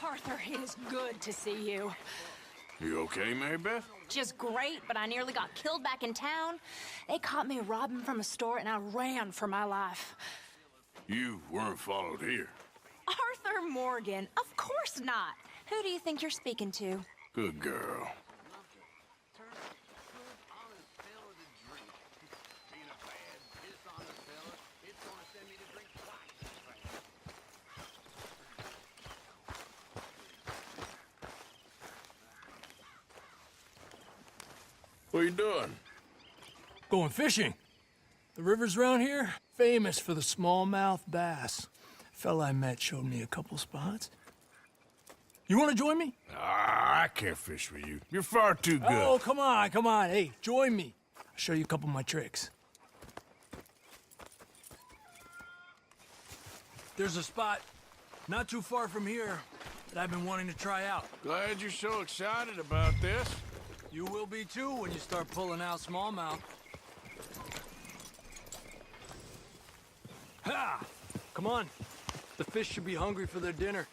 Arthur, it is good to see you. You okay, Mary Beth? Just great, but I nearly got killed back in town. They caught me robbing from a store and I ran for my life. You weren't followed here. Arthur Morgan, of course not. Who do you think you're speaking to? Good girl. What are you doing? Going fishing. The rivers around here, famous for the smallmouth bass. Fella I met showed me a couple spots. You want to join me? Ah, I can't fish with you. You're far too good. Oh, come on, come on. Hey, join me. I'll show you a couple of my tricks. There's a spot not too far from here that I've been wanting to try out. Glad you're so excited about this. You will be too when you start pulling out smallmouth. Ha! Come on. The fish should be hungry for their dinner.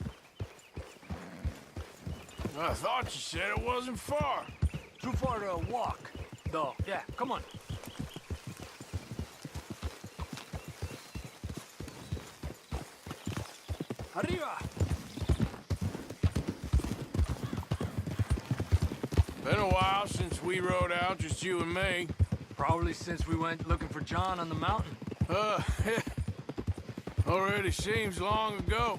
I thought you said it wasn't far. Too far to walk, though. Yeah, come on. Arriba! Been a while since we rode out, just you and me. Probably since we went looking for John on the mountain. Already seems long ago.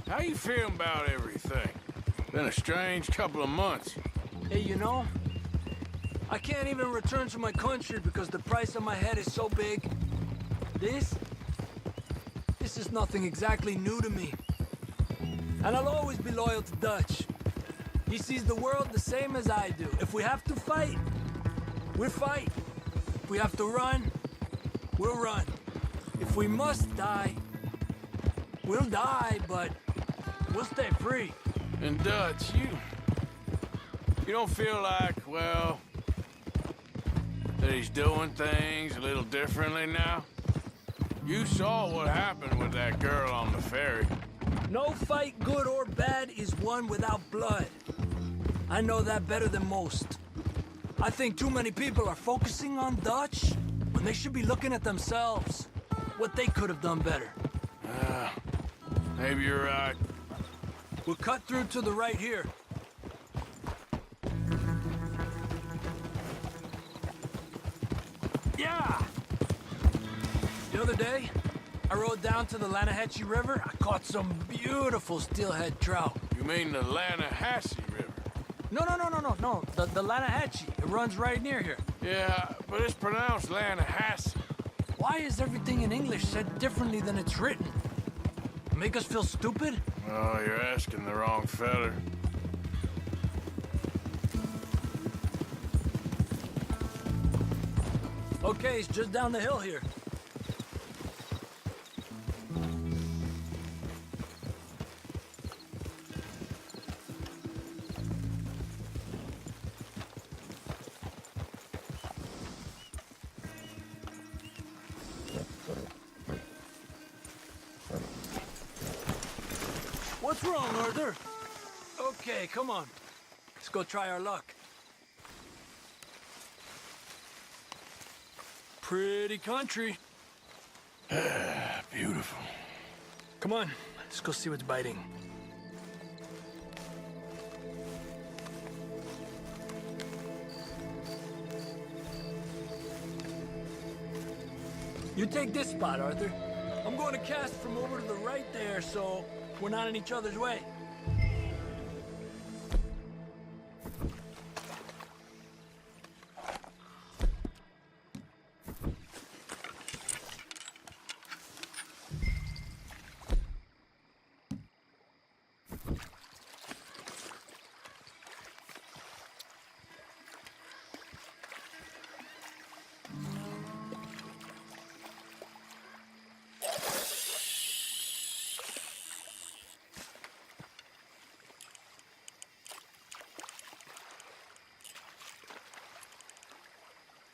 How you feeling about everything? Been a strange couple of months. Hey, you know, I can't even return to my country because the price on my head is so big. This is nothing exactly new to me. And I'll always be loyal to Dutch. He sees the world the same as I do. If we have to fight, we'll fight. If we have to run, we'll run. If we must die, we'll die, but we'll stay free. And Dutch, you don't feel like, well, that he's doing things a little differently now? You saw what happened with that girl on the ferry. No fight, good or bad, is won without blood. I know that better than most. I think too many people are focusing on Dutch when they should be looking at themselves, what they could have done better. Maybe you're right. We'll cut through to the right here. Yeah! The other day, I rode down to the Lanahatchee River. I caught some beautiful steelhead trout. You mean the Lanahatchee River? No. The Lanahatchee. It runs right near here. Yeah, but it's pronounced Lanahatchee. Why is everything in English said differently than it's written? Make us feel stupid? Oh, you're asking the wrong feller. Okay, it's just down the hill here. What's wrong, Arthur? Okay, come on. Let's go try our luck. Pretty country. Beautiful. Come on, let's go see what's biting. You take this spot, Arthur. I'm going to cast from over to the right there, so we're not in each other's way.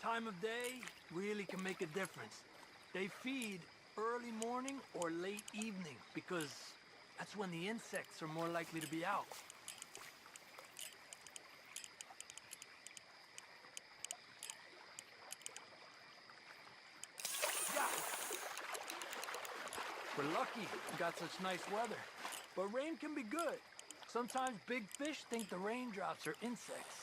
Time of day really can make a difference. They feed early morning or late evening because That's when the insects are more likely to be out. Yeah. We're lucky we got such nice weather. But rain can be good. Sometimes big fish think the raindrops are insects.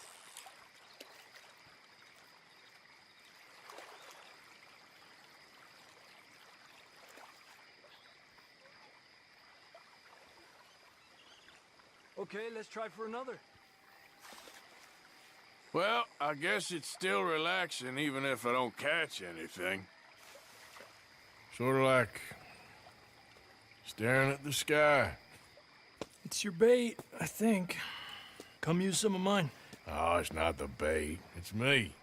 Okay, let's try for another. Well, I guess it's still relaxing even if I don't catch anything. Sort of like staring at the sky. It's your bait, I think. Come use some of mine. Oh, it's not the bait. It's me.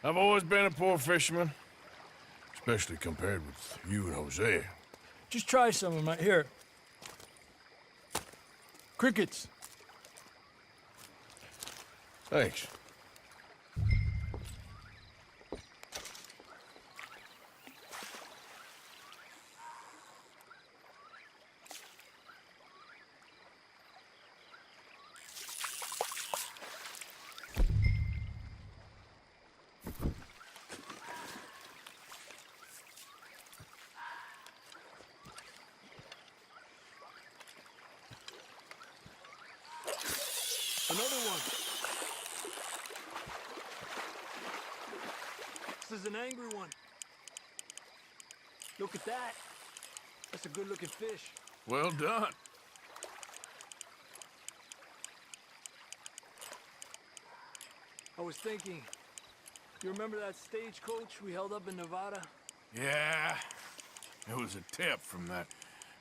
I've always been a poor fisherman, especially compared with you and Jose. Just try some of mine. Here. Crickets. Thanks. Another one. This is an angry one. Look at that. That's a good-looking fish. Well done. I was thinking, you remember that stagecoach we held up in Nevada? Yeah, it was a tip from that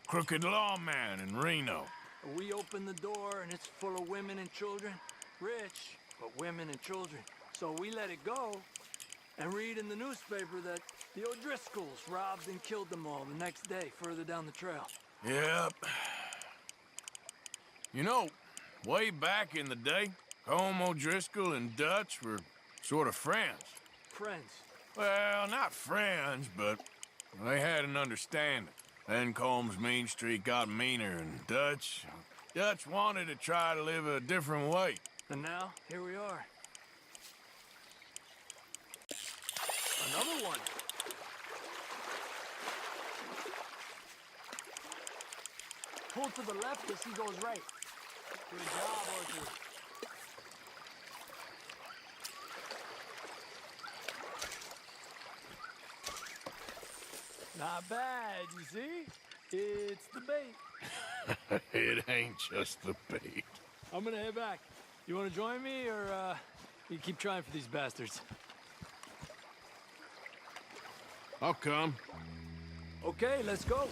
crooked lawman in Reno. We opened the door and it's full of women and children. Rich, but women and children. So we let it go and read in the newspaper that the O'Driscolls robbed and killed them all the next day further down the trail. Yep. You know, way back in the day, Colm O'Driscoll and Dutch were sort of friends. Friends. Well, not friends, but they had an understanding. Then Colm's mean streak got meaner, and Dutch wanted to try to live a different way. And now, here we are. Another one. Pull to the left as he goes right. Good job, Arthur. Not bad, you see? It's the bait. It ain't just the bait. I'm gonna head back. You wanna join me, or you keep trying for these bastards? I'll come. Okay, let's go.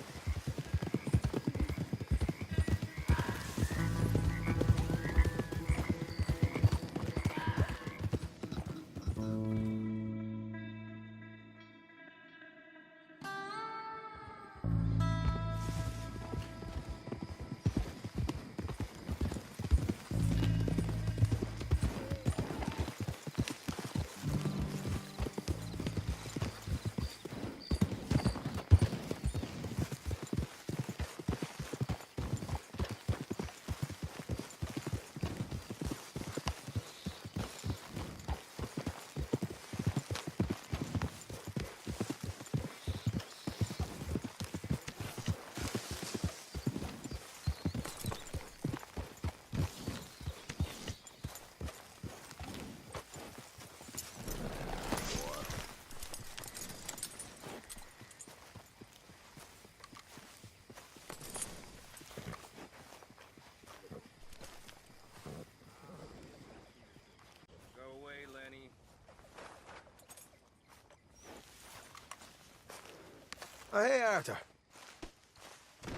Oh, hey, Arthur.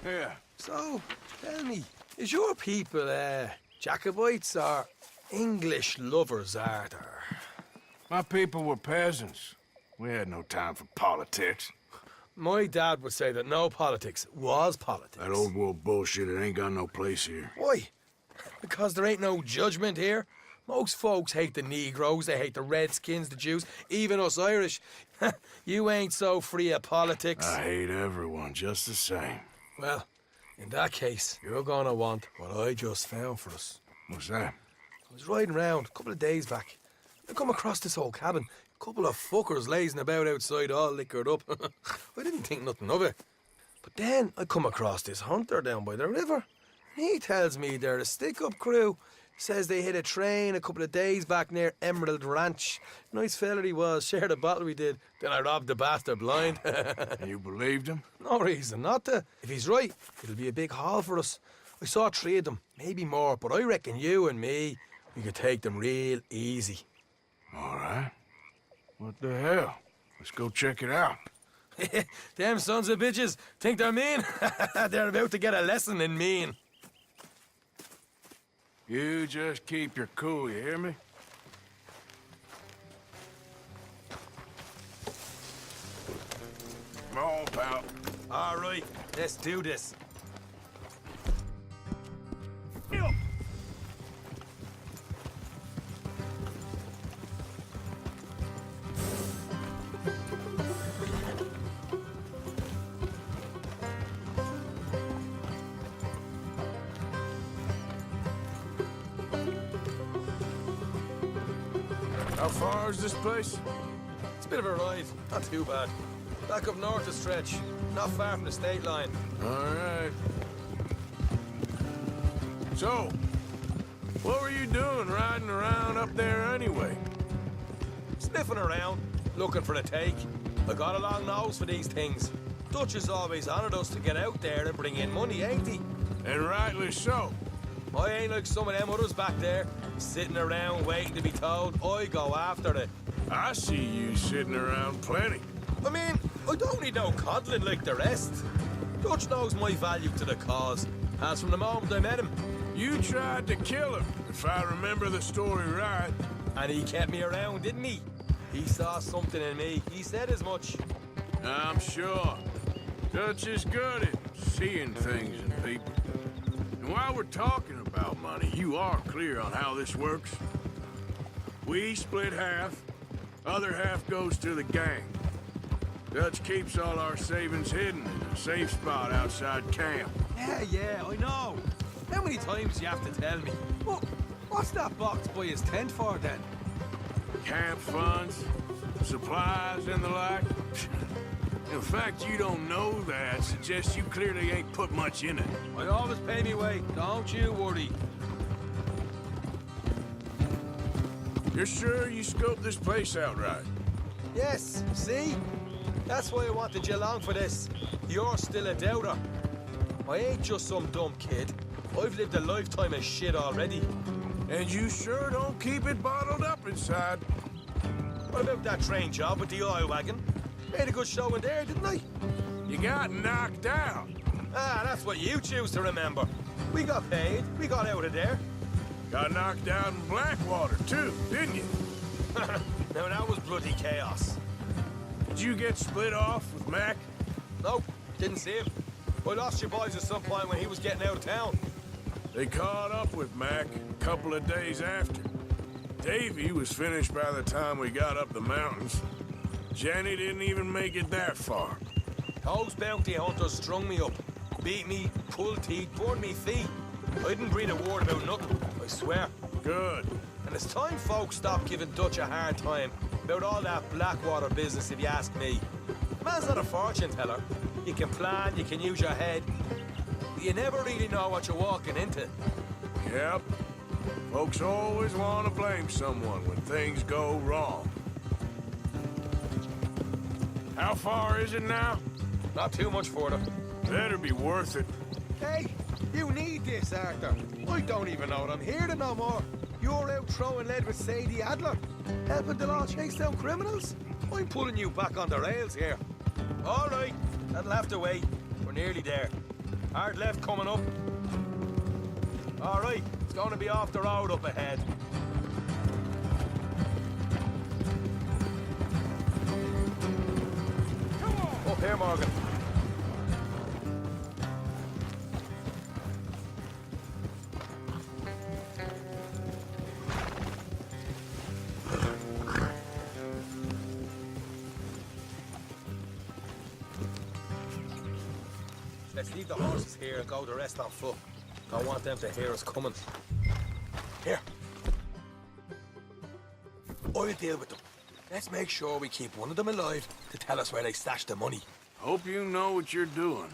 Yeah. So, tell me, is your people, Jacobites or English lovers, Arthur? My people were peasants. We had no time for politics. My dad would say that no politics was politics. That old world bullshit, it ain't got no place here. Why? Because there ain't no judgment here. Most folks hate the Negroes, they hate the Redskins, the Jews, even us Irish. You ain't so free of politics. I hate everyone just the same. Well, In that case, you're gonna want what I just found for us. What's that? I was riding round a couple of days back. I come across this old cabin. A couple of fuckers lazing about outside all liquored up. I didn't think nothing of it. But then I come across this hunter down by the river. He tells me they're a stick-up crew. Says they hit a train a couple of days back near Emerald Ranch. Nice fella he was, shared a bottle we did. Then I robbed the bastard blind. You believed him? No reason not to. If he's right, it'll be a big haul for us. I saw 3 of them, maybe more, but I reckon you and me, we could take them real easy. All right. What the hell? Let's go check it out. Them sons of bitches think they're mean. They're about to get a lesson in mean. You just keep your cool, you hear me? Come on, pal. All right, let's do this. How far is this place? It's a bit of a ride, not too bad. Back up north a stretch, not far from the state line. All right. So, what were you doing riding around up there anyway? Sniffing around, looking for a take. I got a long nose for these things. Dutch has always honoured us to get out there and bring in money, ain't he? And rightly so. I ain't like some of them others back there, sitting around waiting to be told. I go after it. I see you sitting around plenty. I mean, I don't need no coddling like the rest. Dutch knows my value to the cause, as from the moment I met him. You tried to kill him, if I remember the story right. And he kept me around, didn't he? He saw something in me. He said as much. I'm sure. Dutch is good at seeing things in people. And while we're talking about money, you are clear on how this works. We split half, other half goes to the gang. Dutch keeps all our savings hidden in a safe spot outside camp. Yeah, I know. How many times do you have to tell me? Well, what's that box by his tent for then? Camp funds, supplies, and the like. In fact, you don't know that suggests you clearly ain't put much in it. I always pay me way, don't you worry. You're sure you scoped this place out right? Yes, see? That's why I wanted you along for this. You're still a doubter. I ain't just some dumb kid. I've lived a lifetime of shit already. And you sure don't keep it bottled up inside. What about that train job with the oil wagon? Made a good show in there, didn't I? You got knocked out. Ah, that's what you choose to remember. We got paid. We got out of there. Got knocked out in Blackwater, too, didn't you? Now, that was bloody chaos. Did you get split off with Mac? Nope, didn't see him. I lost your boys at some point when he was getting out of town. They caught up with Mac a couple of days after. Davy was finished by the time we got up the mountains. Jenny didn't even make it that far. Those bounty hunters strung me up. Beat me, pulled teeth, burned me feet. I didn't breathe a word about nothing, I swear. Good. And it's time folks stopped giving Dutch a hard time about all that Blackwater business, if you ask me. Man's not a fortune teller. You can plan, you can use your head. You never really know what you're walking into. Yep. Folks always want to blame someone when things go wrong. How far is it now? Not too much further. Better be worth it. Hey, you need this, Arthur. I don't even know that I'm here to no more. You're out throwing lead with Sadie Adler, helping the law chase down criminals. I'm pulling you back on the rails here. All right, that'll have to wait. We're nearly there. Hard left coming up. All right, it's going to be off the road up ahead. Come on. Up here, Morgan. Let's leave the horses here and go the rest on foot. Don't want them to hear us coming. Here. I'll deal with them. Let's make sure we keep one of them alive to tell us where they stashed the money. Hope you know what you're doing.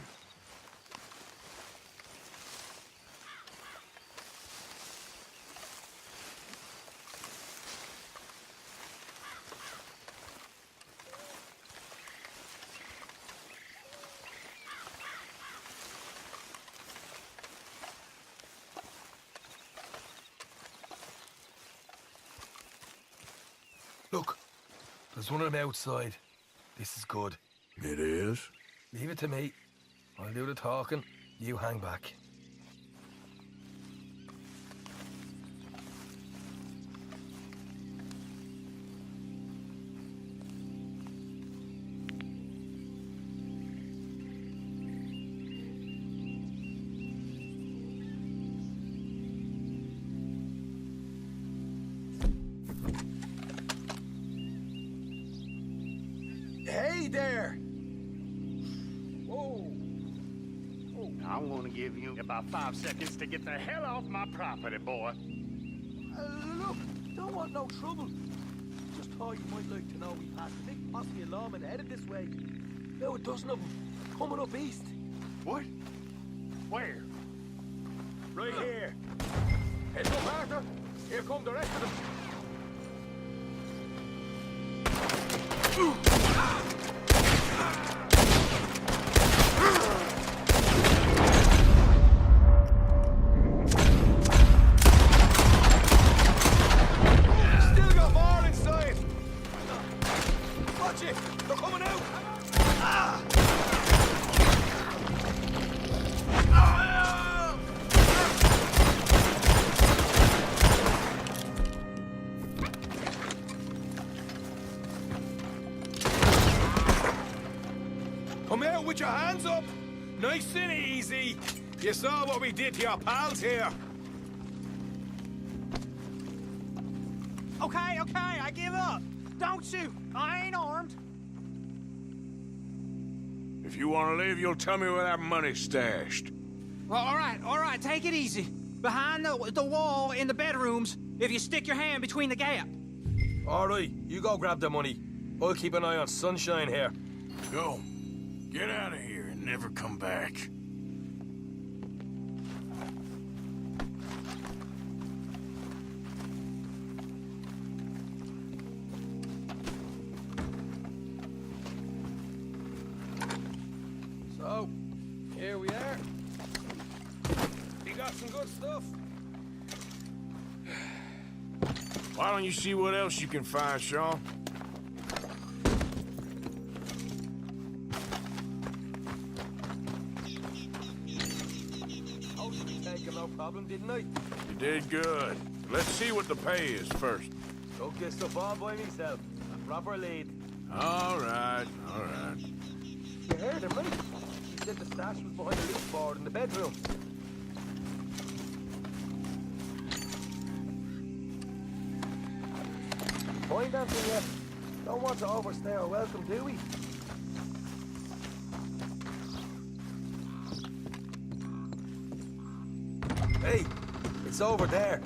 Look, there's one of them outside. This is good. It is? Leave it to me. I'll do the talking. You hang back. Hey there! Whoa! I want to give you about 5 seconds to get the hell off my property, boy. Look, don't want no trouble. Just thought you might like to know we passed a big posse of lawmen headed this way. Now a dozen of them, coming up east. What? Where? Right here. Heads up, Arthur. Here come the rest of them. Still got more inside. Watch it. They're coming out. Come out with your hands up. Nice and easy. You saw what we did to your pals here. Okay, I give up. Don't shoot. I ain't armed. If you want to leave, you'll tell me where that money's stashed. Well, all right, take it easy. Behind the wall in the bedrooms, if you stick your hand between the gap. All right, you go grab the money. I'll keep an eye on Sunshine here. Go. Get out of here and never come back. So, here we are. You got some good stuff. Why don't you see what else you can find, Sean? No problem, didn't I? You did good. Let's see what the pay is first. Took this stuff all by myself. A proper lead. All right, all right. You heard him, right? He said the stash was behind the loot board in the bedroom. Mind anything yet? Don't want to overstay our welcome, do we? Hey, it's over there.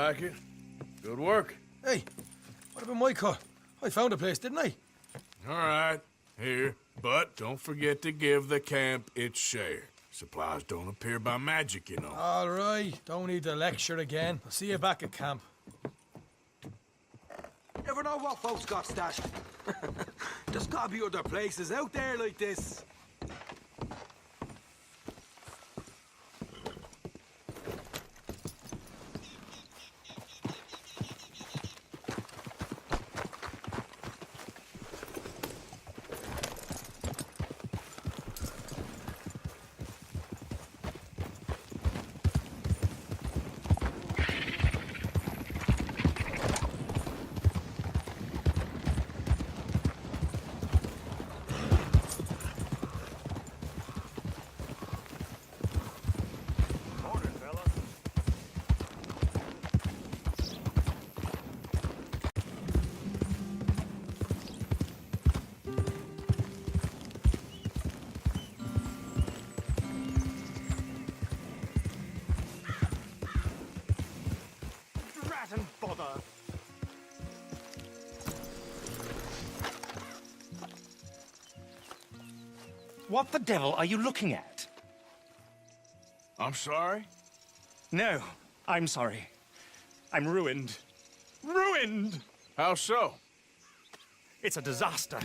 like it. Good work. Hey, what about my cut? I found a place, didn't I? All right, here. But don't forget to give the camp its share. Supplies don't appear by magic, you know. All right, don't need the lecture again. I'll see you back at camp. Never know what folks got stashed. There's gotta be other places out there like this. Morning, fella. Rat and bother. What the devil are you looking at? I'm sorry? No, I'm sorry. I'm ruined. Ruined! How so? It's a disaster.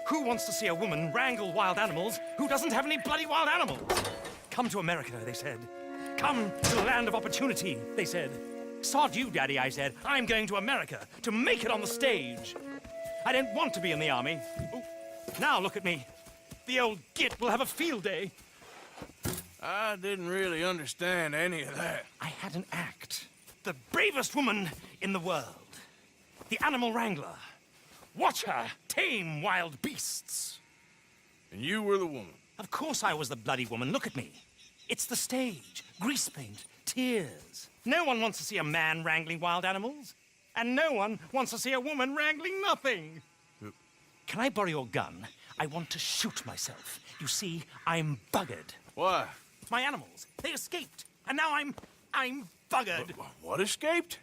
Who wants to see a woman wrangle wild animals who doesn't have any bloody wild animals? Come to America, they said. Come to the land of opportunity, they said. Sod you, Daddy, I said. I'm going to America to make it on the stage. I don't want to be in the army. Ooh, now look at me. The old git will have a field day. I didn't really understand any of that. I had an act. The bravest woman in the world. The animal wrangler. Watch her tame wild beasts. And you were the woman. Of course I was the bloody woman. Look at me. It's the stage. Grease paint. Tears. No one wants to see a man wrangling wild animals. And no one wants to see a woman wrangling nothing. Can I borrow your gun? I want to shoot myself. You see, I'm buggered. Why? My animals, they escaped. And now I'm buggered. What escaped?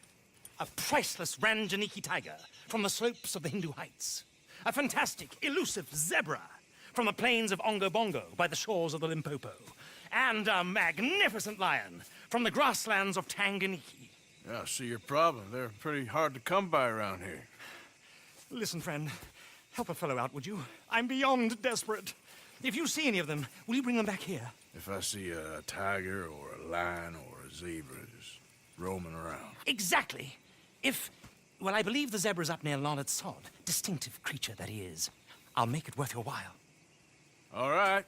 A priceless Ranjaniki tiger from the slopes of the Hindu Heights. A fantastic, elusive zebra from the plains of Ongo Bongo by the shores of the Limpopo. And a magnificent lion from the grasslands of Tanganyika. Yeah, I see your problem. They're pretty hard to come by around here. Listen, friend, help a fellow out, would you? I'm beyond desperate. If you see any of them, will you bring them back here? If I see a tiger or a lion or a zebra just roaming around. Exactly. Well, I believe the zebra's up near Larned Sod. Distinctive creature that he is. I'll make it worth your while. All right,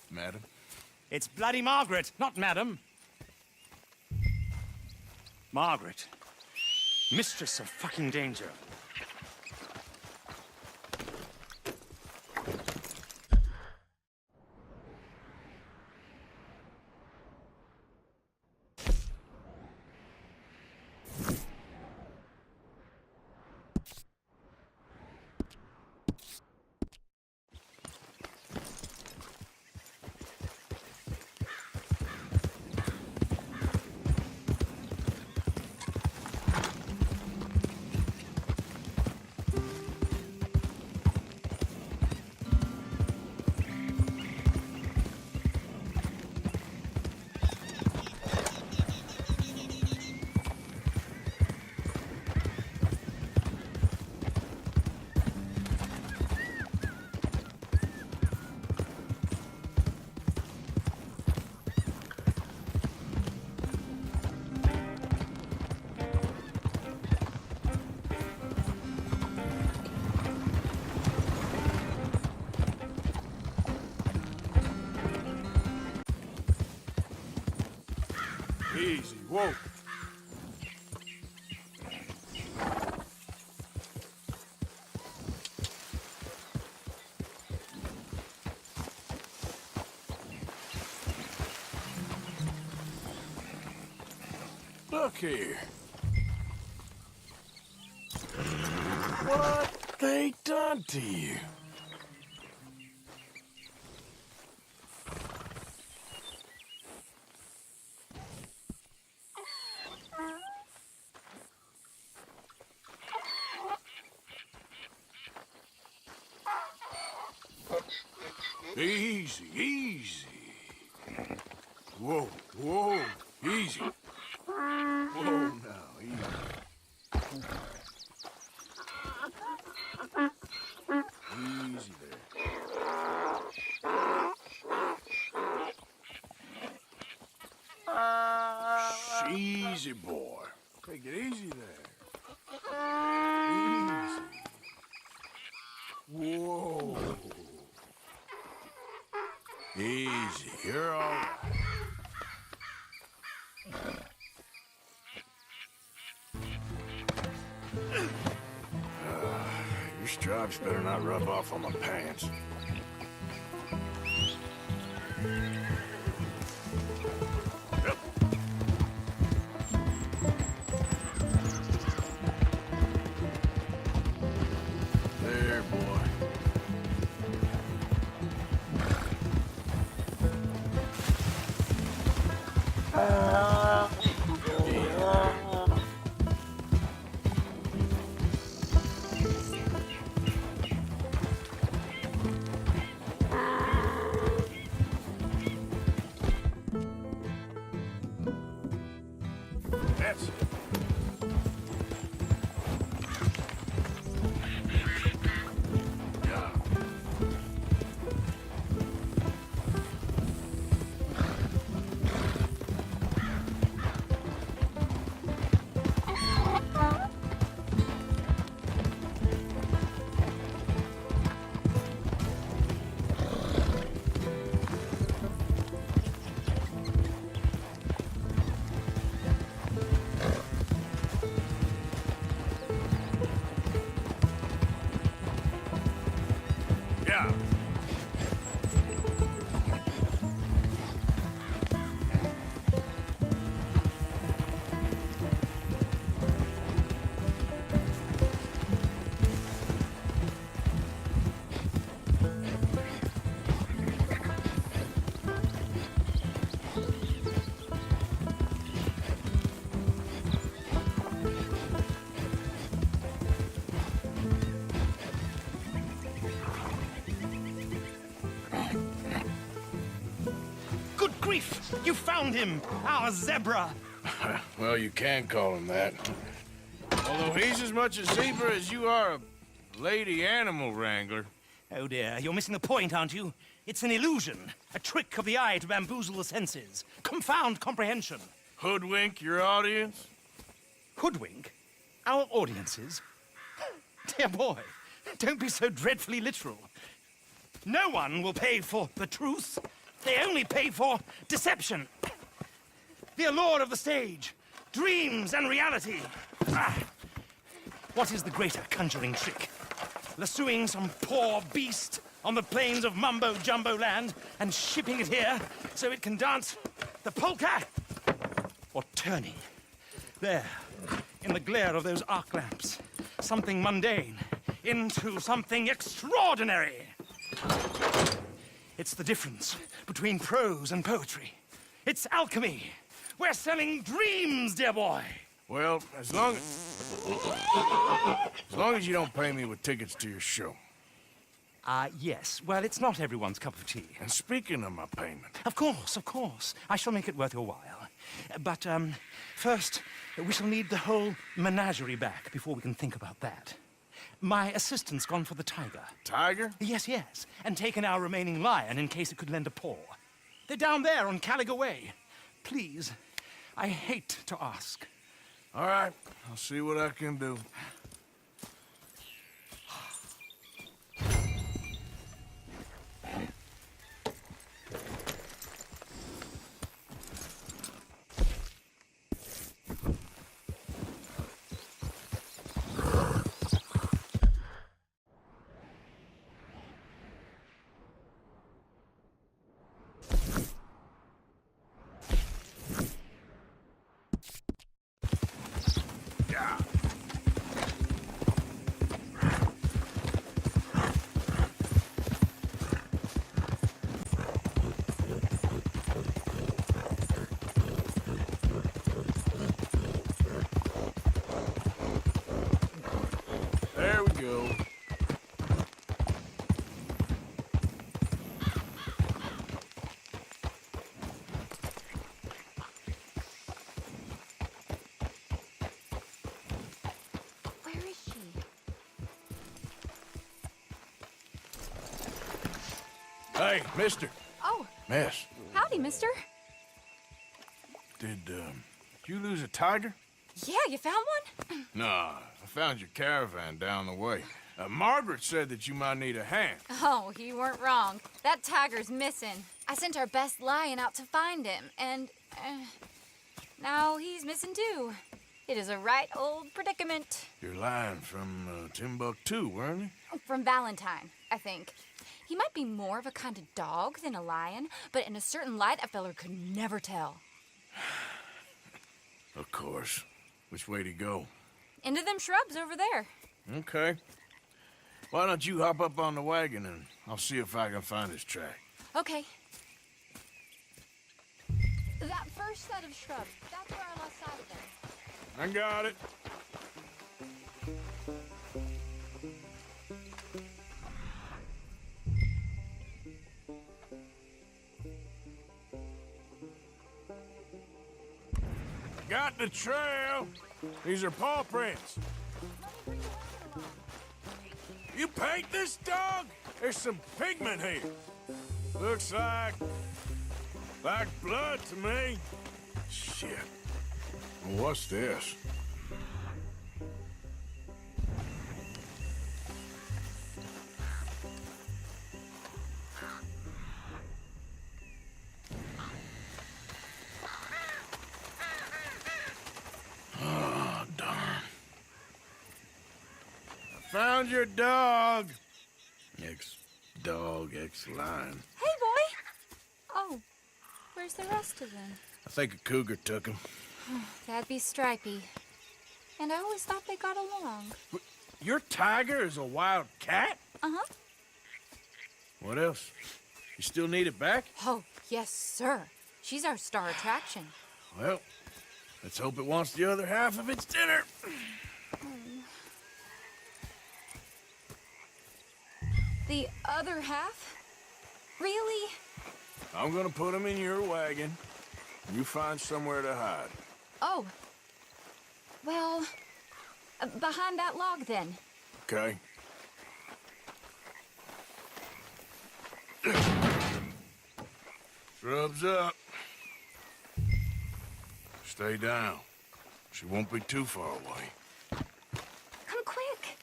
madam. It's bloody Margaret, not madam. Margaret. Mistress of fucking danger. Easy, whoa. Look here. What they done to you? Easy, easy. Whoa, whoa, easy. Whoa, now, easy. Easy there. Easy, boy. Take it easy there. Easy. Whoa. Easy. You're all right. Your stripes better not rub off on my pants. Yep. There, boy. That's it. Yeah. Yeah. Good grief! You found him! Our zebra! Well, you can call him that. Although he's as much a zebra as you are a lady animal wrangler. Oh dear, you're missing the point, aren't you? It's an illusion, a trick of the eye to bamboozle the senses, confound comprehension. Hoodwink your audience? Hoodwink? Our audiences? Dear boy, don't be so dreadfully literal. No one will pay for the truth. They only pay for deception. The allure of the stage, dreams and reality. Ah. What is the greater conjuring trick? Lassoing some poor beast on the plains of mumbo-jumbo land and shipping it here so it can dance the polka? Or turning, there, in the glare of those arc lamps, something mundane into something extraordinary? It's the difference between prose and poetry. It's alchemy. We're selling dreams, dear boy. Well, as long as you don't pay me with tickets to your show. Yes. Well, it's not everyone's cup of tea. And speaking of my payment, Of course. I shall make it worth your while. But, first, we shall need the whole menagerie back before we can think about that. My assistant's gone for the tiger. Tiger? Yes, and taken our remaining lion in case it could lend a paw. They're down there on Caliga Way. Please, I hate to ask. All right, I'll see what I can do. Yeah. Hey, mister. Oh, Miss, howdy, mister. did you lose a tiger? Yeah, you found one? Nah, I found your caravan down the way. Margaret said that you might need a hand. Oh, you weren't wrong. That tiger's missing. I sent our best lion out to find him, and now he's missing too. It is a right old predicament. You're lying from Timbuktu, weren't you? From Valentine, I think. He might be more of a kind of dog than a lion, but in a certain light, a feller could never tell. Of course. Which way to go? Into them shrubs over there. Okay. Why don't you hop up on the wagon and I'll see if I can find his track. Okay. That first set of shrubs, that's where I lost sight of them. I got it. Got the trail. These are paw prints. You paint this dog? There's some pigment here. Looks like blood to me. Shit. What's this? Oh, darn. I found your dog. Ex-dog, ex-lion. Hey, boy! Oh, where's the rest of them? I think a cougar took him. That'd be Stripey. And I always thought they got along. Your tiger is a wild cat? Uh-huh. What else? You still need it back? Oh, yes, sir. She's our star attraction. Well, let's hope it wants the other half of its dinner. The other half? Really? I'm gonna put him in your wagon. You find somewhere to hide. Oh. Well, behind that log, then. Okay? Shrubs up. Stay down. She won't be too far away. Come quick.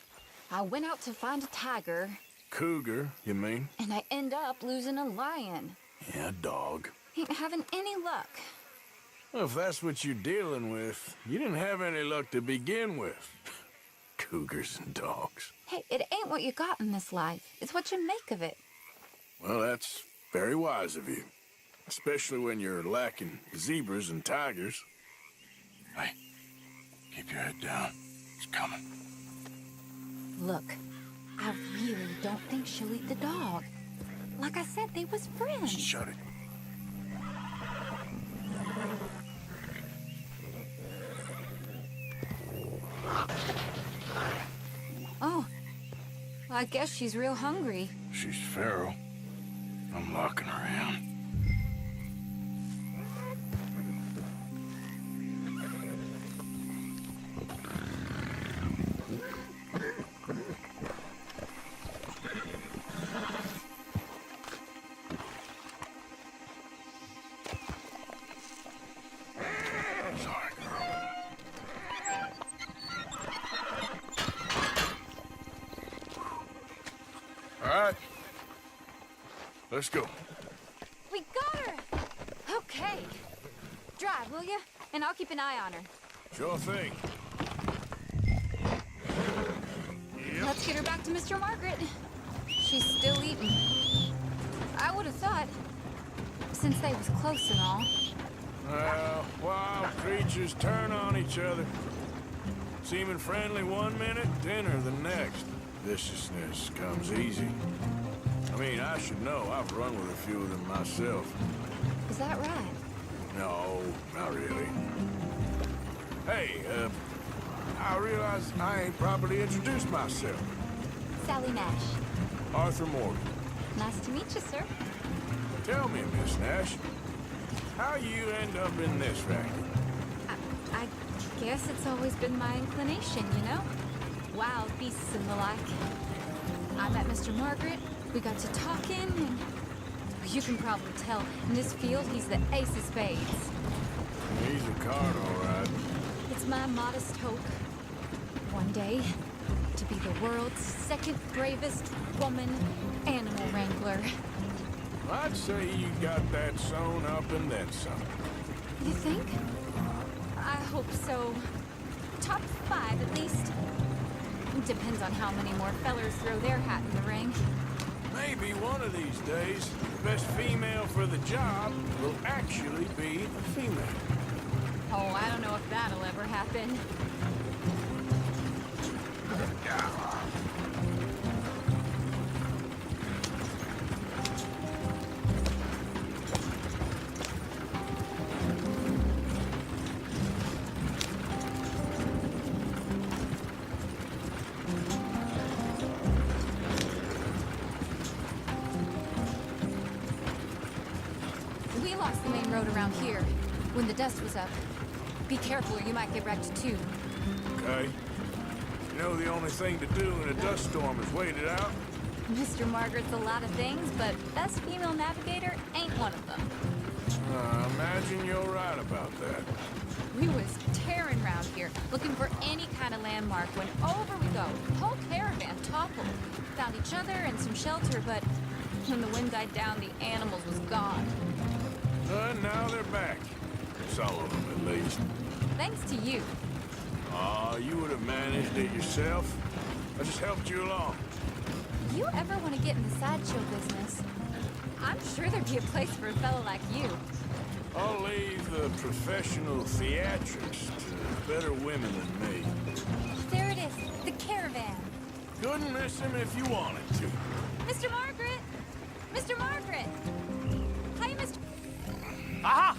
I went out to find a tiger, Cougar, you mean? and I end up losing a lion. Yeah, dog. Ain't having any luck. Well, if that's what you're dealing with, you didn't have any luck to begin with. Cougars and dogs. Hey, it ain't what you got in this life. It's what you make of it. Well, that's very wise of you. Especially when you're lacking zebras and tigers. Hey, keep your head down. It's coming. Look, I really don't think she'll eat the dog. Like I said, they was friends. Shut it. Oh, I guess she's real hungry. She's feral. I'm locking her in. Sorry, girl. All right. Let's go. We got her! Okay. Drive, will you? And I'll keep an eye on her. Sure thing. Let's get her back to Mr. Margaret. She's still eating. I would have thought, since they was close and all. Well, wild creatures turn on each other. Seeming friendly one minute, dinner the next. Viciousness comes easy. I mean, I should know. I've run with a few of them myself. Is that right? No, not really. Hey, I realize I ain't properly introduced myself. Sally Nash. Arthur Morgan. Nice to meet you, sir. Tell me, Miss Nash, how you end up in this racket? I guess it's always been my inclination, you know? Wild beasts and the like. I met Mr. Margaret. We got to talking, and You can probably tell. In this field, he's the ace of spades. He's a card, all right. It's my modest hope, one day, to be the world's second bravest woman animal wrangler. I'd say you got that sewn up and then some. You think? I hope so. Top 5, at least. Depends on how many more fellers throw their hat in the ring. Maybe one of these days, the best female for the job will actually be a female. Oh, I don't know if that'll ever happen. We lost the main road around here when the dust was up. Be careful or you might get wrecked too. Okay. You know the only thing to do in a dust storm is wait it out? Mr. Margaret's a lot of things, but best female navigator ain't one of them. I imagine you're right about that. We was tearing round here, looking for any kind of landmark when over we go. Whole caravan toppled. Found each other and some shelter, but when the wind died down, the animals was gone. Now they're back. Some of them, at least. Thanks to you. You would have managed it yourself. I just helped you along. You ever want to get in the sideshow business? I'm sure there'd be a place for a fellow like you. I'll leave the professional theatrics to better women than me. There it is, the caravan. Couldn't miss him if you wanted to. Mr. Margaret! Mr. Margaret! Hi, Mr. Aha!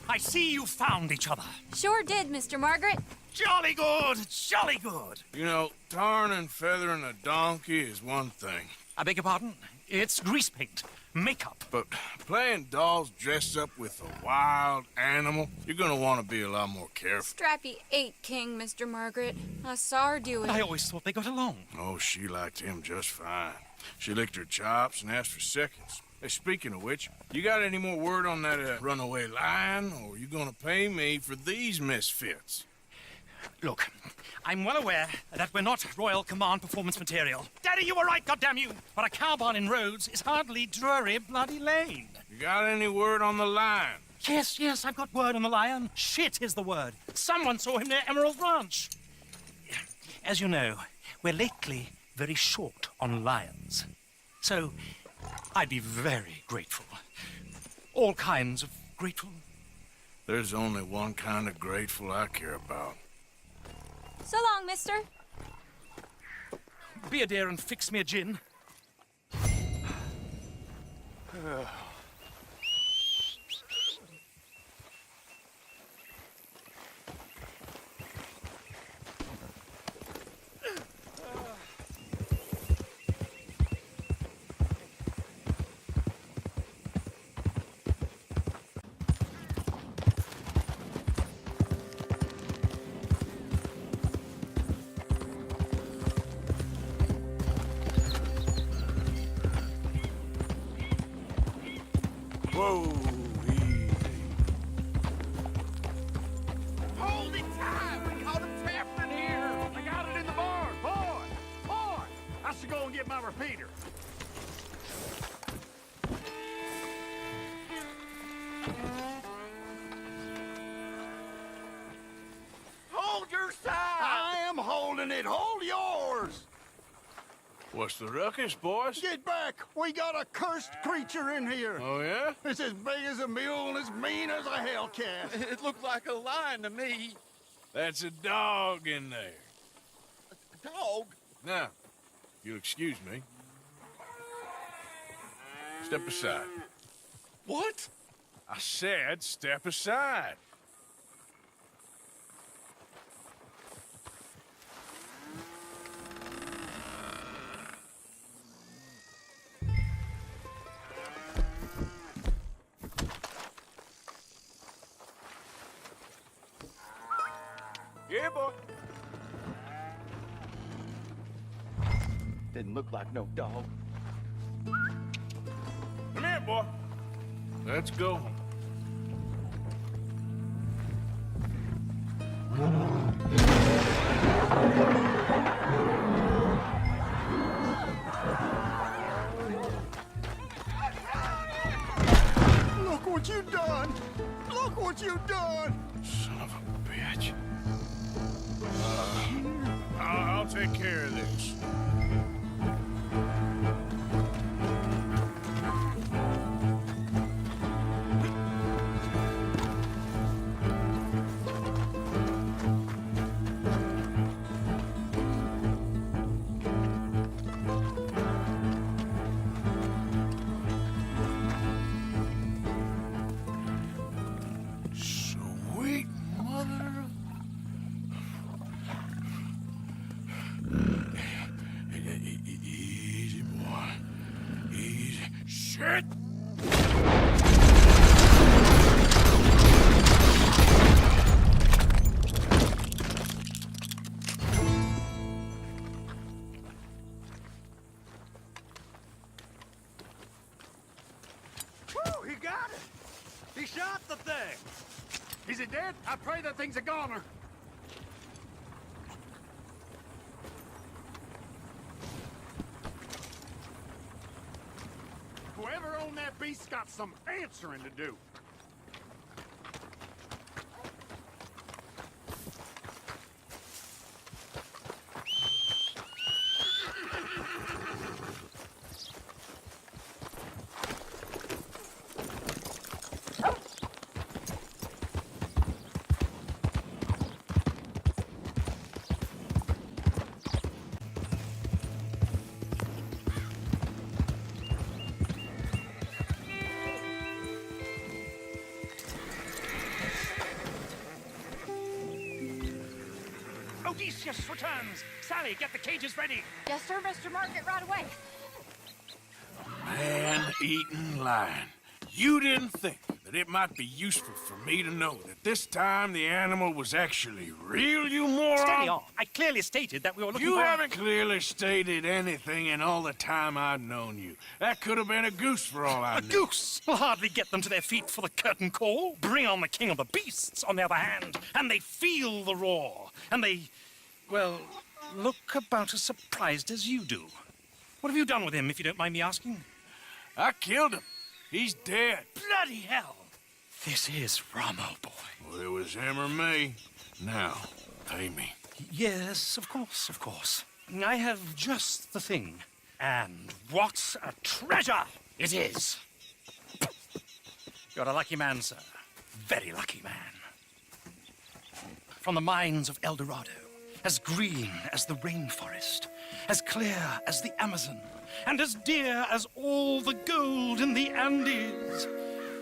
I see you found each other. Sure did, Mr. Margaret. Jolly good, jolly good. You know, tarring and feathering a donkey is one thing. I beg your pardon? It's grease paint, makeup. But playing dolls dressed up with a wild animal, you're gonna want to be a lot more careful. Strappy ate King, Mr. Margaret. I saw her do it. I always thought they got along. Oh, she liked him just fine. She licked her chops and asked for seconds. Hey, speaking of which, you got any more word on that runaway lion, or you gonna pay me for these misfits? Look, I'm well aware that we're not Royal Command performance material. Daddy, you were right, goddammit you! But a cow barn in Rhodes is hardly Drury Bloody Lane. You got any word on the lion? Yes, I've got word on the lion. Shit is the word. Someone saw him near Emerald Ranch. As you know, we're lately very short on lions. So, I'd be very grateful. All kinds of grateful. There's only one kind of grateful I care about. So long, mister. Be a dear and fix me a gin. Whoa, easy. Hold it tight! We caught him trapped in here! I got it in the barn! Boy! I should go and get my repeater. Hold your side! I am holding it! Hold yours! What's the ruckus, boys? Get back! We got a cursed creature in here! Oh, yeah? It's as big as a mule and as mean as a hellcat. It looked like a lion to me. That's a dog in there. A dog? Now, you'll excuse me. Step aside. What? I said step aside. Yeah, boy. Didn't look like no dog. Come here, boy. Let's go. Look what you done! Look what you done! Son of a bitch. I'll take care of this. Sweet mother. Easy, boy. Easy. Shit! Woo, he got it! He shot the thing! Is it dead? I pray that thing's a goner. Whoever owned that beast's got some answering to do. Odysseus returns! Sally, get the cages ready! Yes, sir, Mr. Market, right away. Man-eating lion. You didn't think that it might be useful for me to know that this time the animal was actually real, you moron? Steady on. I clearly stated that we were looking You for... haven't clearly stated anything in all the time I've known you. That could have been a goose for all I A know. goose will hardly get them to their feet for the curtain call. Bring on the king of the beasts, on the other hand, and they feel the roar. And they, well, look about as surprised as you do. What have you done with him, if you don't mind me asking? I killed him. He's dead. Bloody hell! This is Ramo, boy. Well, it was him or me. Now, pay me. Yes, of course, of course. I have just the thing. And what a treasure it is! You're a lucky man, sir. Very lucky man. From the mines of El Dorado, as green as the rainforest, as clear as the Amazon, and as dear as all the gold in the Andes.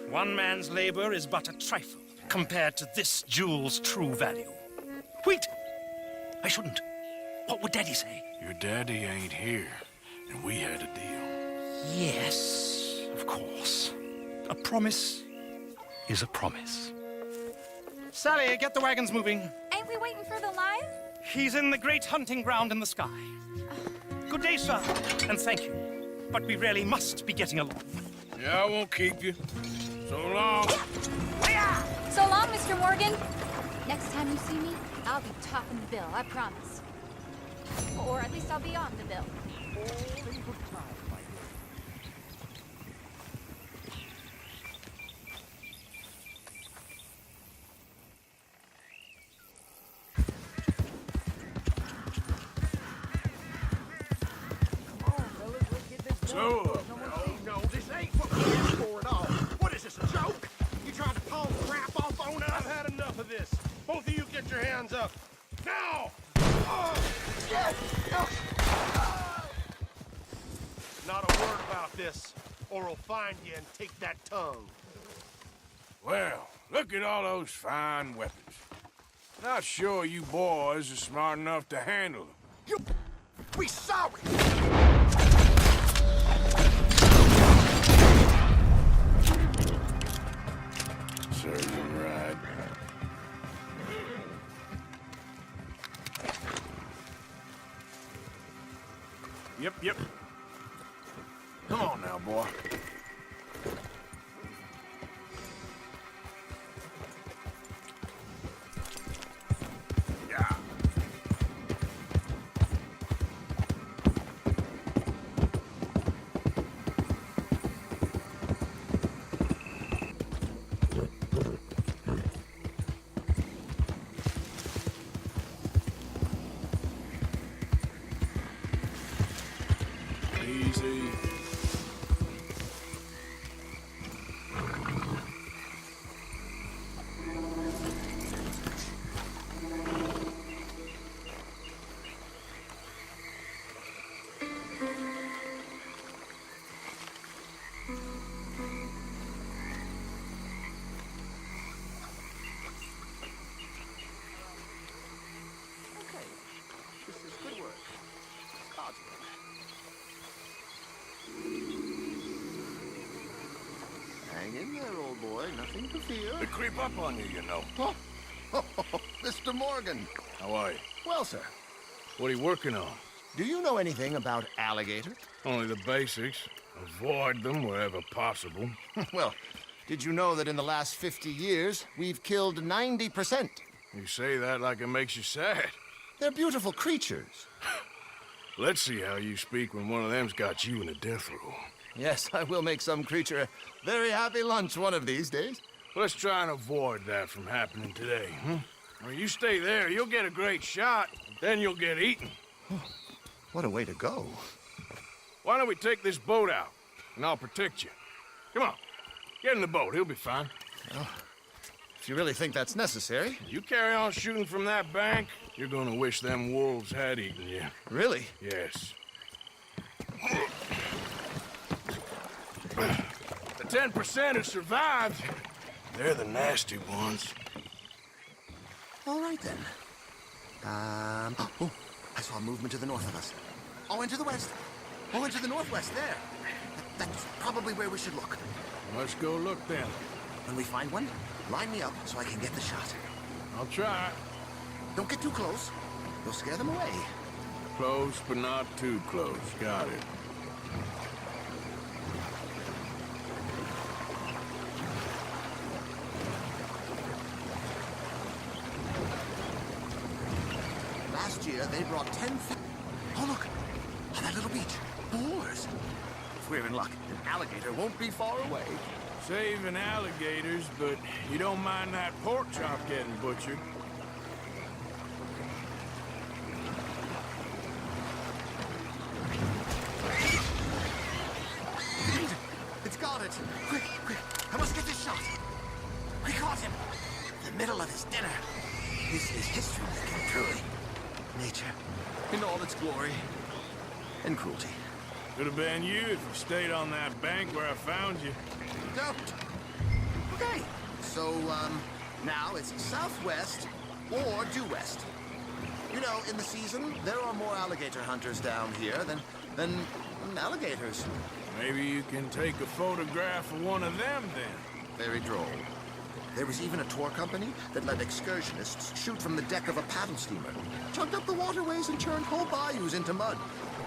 One man's labor is but a trifle compared to this jewel's true value. Wait! I shouldn't. What would Daddy say? Your daddy ain't here, and we had a deal. Yes, of course. A promise is a promise. Sally, get the wagons moving. Ain't we waiting for the lion? He's in the great hunting ground in the sky. Good day, sir, and thank you. But we really must be getting along. Yeah, I won't keep you. So long. So long, Mr. Morgan. Next time you see me, I'll be topping the bill, I promise. Or at least I'll be on the bill. So, No, this ain't what we're here for at all. What is this, a joke? You trying to palm crap off on us? I've had enough of this. Both of you get your hands up. Now! Not a word about this, or I'll find you and take that tongue. well, look at all those fine weapons. Not sure you boys are smart enough to handle them. We sorry! Serves them right. Yep. Come on now, boy. Easy. This is good work. God's work. Hang in there, old boy. Nothing to fear. They creep up on you, you know. Oh, Mr. Morgan. How are you? Well, sir, What are you working on? do you know anything about alligators? Only the basics. Avoid them wherever possible. Well, did you know that in the last 50 years, we've killed 90%? You say that like it makes you sad. They're beautiful creatures. Let's see how you speak when one of them's got you in a death row. Yes, I will make some creature a very happy lunch one of these days. Let's try and avoid that from happening today, huh? Well, you stay there, you'll get a great shot, then you'll get eaten. What a way to go. Why don't we take this boat out, and I'll protect you. Come on, get in the boat, he'll be fine. If you really think that's necessary. You carry on shooting from that bank, you're gonna wish them wolves had eaten you. Really? Yes. The 10% who survived, they're the nasty ones. All right, then. Oh, I saw movement to the north of us. Oh, into the west. Oh, into the northwest, there. That's probably where we should look. Let's go look then. When we find one, line me up so I can get the shot. I'll try. Don't get too close. You'll scare them away. Close, but not too close. Got it. Last year, they brought 10 feet. Oh, look. On that little beach. Boars. If we're in luck, an alligator won't be far away. Saving alligators, but you don't mind that pork chop getting butchered. It's got it. Quick, quick. I must get this shot. We caught him. In the middle of his dinner. This is history making, truly. Nature in all its glory and cruelty. Could have been you if you stayed on that bank where I found you. Don't. Okay. So, now it's southwest or due west. You know, in the season, there are more alligator hunters down here than alligators. Maybe you can take a photograph of one of them then. Very droll. There was even a tour company that let excursionists shoot from the deck of a paddle steamer, chugged up the waterways and turned whole bayous into mud.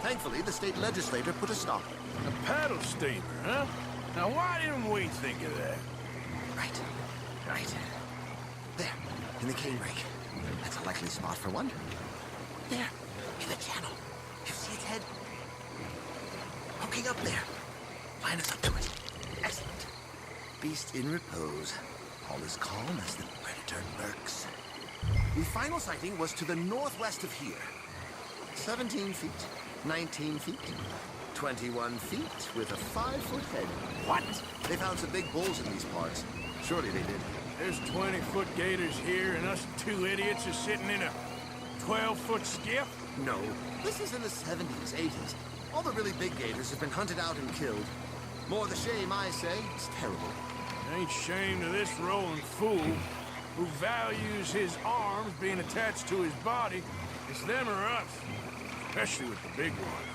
Thankfully, the state legislature put a stop. A paddle steamer, huh? Now, why didn't we think of that? Right. There, in the cane brake. That's a likely spot for one. There, in the channel. You see its head? Hooking up there. Line us up to it. Excellent. Beast in repose. All as calm as the predator lurks. The final sighting was to the northwest of here. 17 feet, 19 feet, 21 feet with a 5-foot head. What? They found some big bulls in these parts. Surely they did. There's 20-foot gators here, and us two idiots are sitting in a 12-foot skiff? No. This is in the 70s, 80s. All the really big gators have been hunted out and killed. More the shame, I say. It's terrible. Ain't shame to this rolling fool who values his arms being attached to his body. It's them or us, especially with the big one.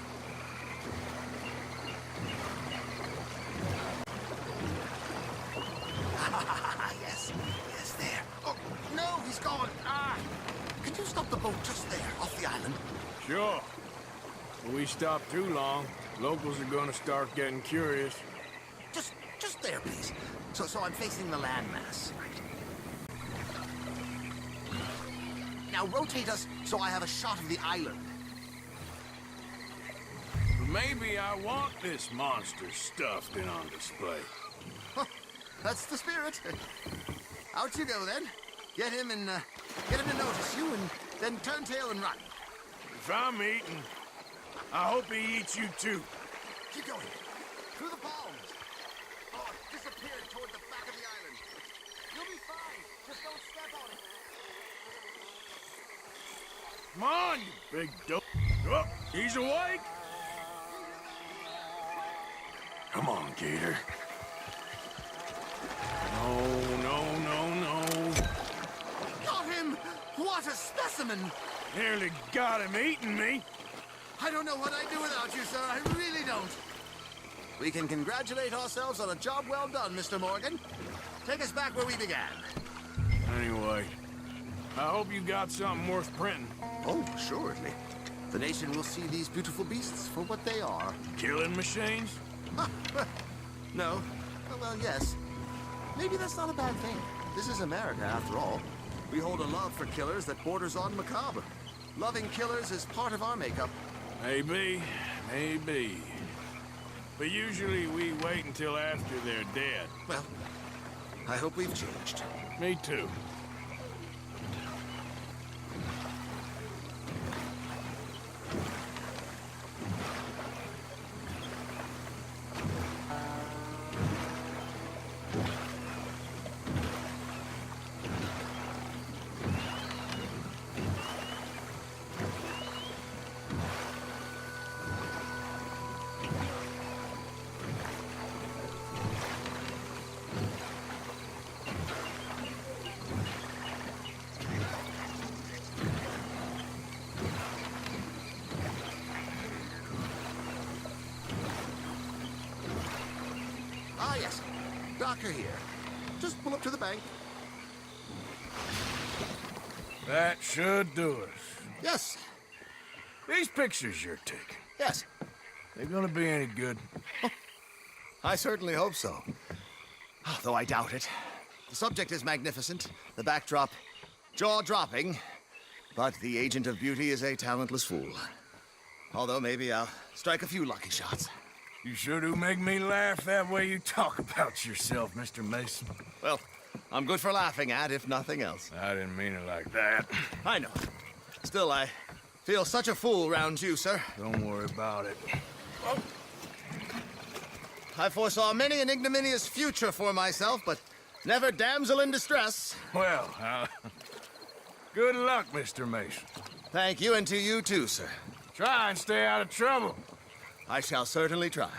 Yes, there. Oh, no, he's gone. Can you stop the boat just there, off the island? Sure. If we stop too long, locals are gonna start getting curious. Just there, please. So I'm facing the landmass. Now rotate us so I have a shot of the island. Maybe I want this monster stuffed and on display. That's the spirit. Out you go, then. Get him to notice you, and then turn tail and run. If I'm eating, I hope he eats you too. Keep going. Through the palms. Oh, it disappeared toward the back of the island. You'll be fine. Just don't step on it. Come on, you big dope. Oh, he's awake. Come on, Gator. No. Got him! What a specimen! Nearly got him eating me. I don't know what I'd do without you, sir. I really don't. We can congratulate ourselves on a job well done, Mr. Morgan. Take us back where we began. Anyway, I hope you got something worth printing. Oh, assuredly. The nation will see these beautiful beasts for what they are. Killing machines? No. Oh, well, yes. Maybe that's not a bad thing. This is America, after all. We hold a love for killers that borders on macabre. Loving killers is part of our makeup. Maybe. But usually we wait until after they're dead. Well, I hope we've changed. Me too. Ah, yes. Docker here. Just pull up to the bank. That should do it. Yes. These pictures you're taking, Yes. they gonna be any good? I certainly hope so. Though I doubt it. The subject is magnificent, the backdrop jaw-dropping, but the agent of beauty is a talentless fool. Although maybe I'll strike a few lucky shots. You sure do make me laugh that way you talk about yourself, Mr. Mason. Well, I'm good for laughing at, if nothing else. I didn't mean it like that. I know. Still, I feel such a fool round you, sir. Don't worry about it. I foresaw many an ignominious future for myself, but never damsel in distress. Well, good luck, Mr. Mason. Thank you, and to you too, sir. Try and stay out of trouble. I shall certainly try.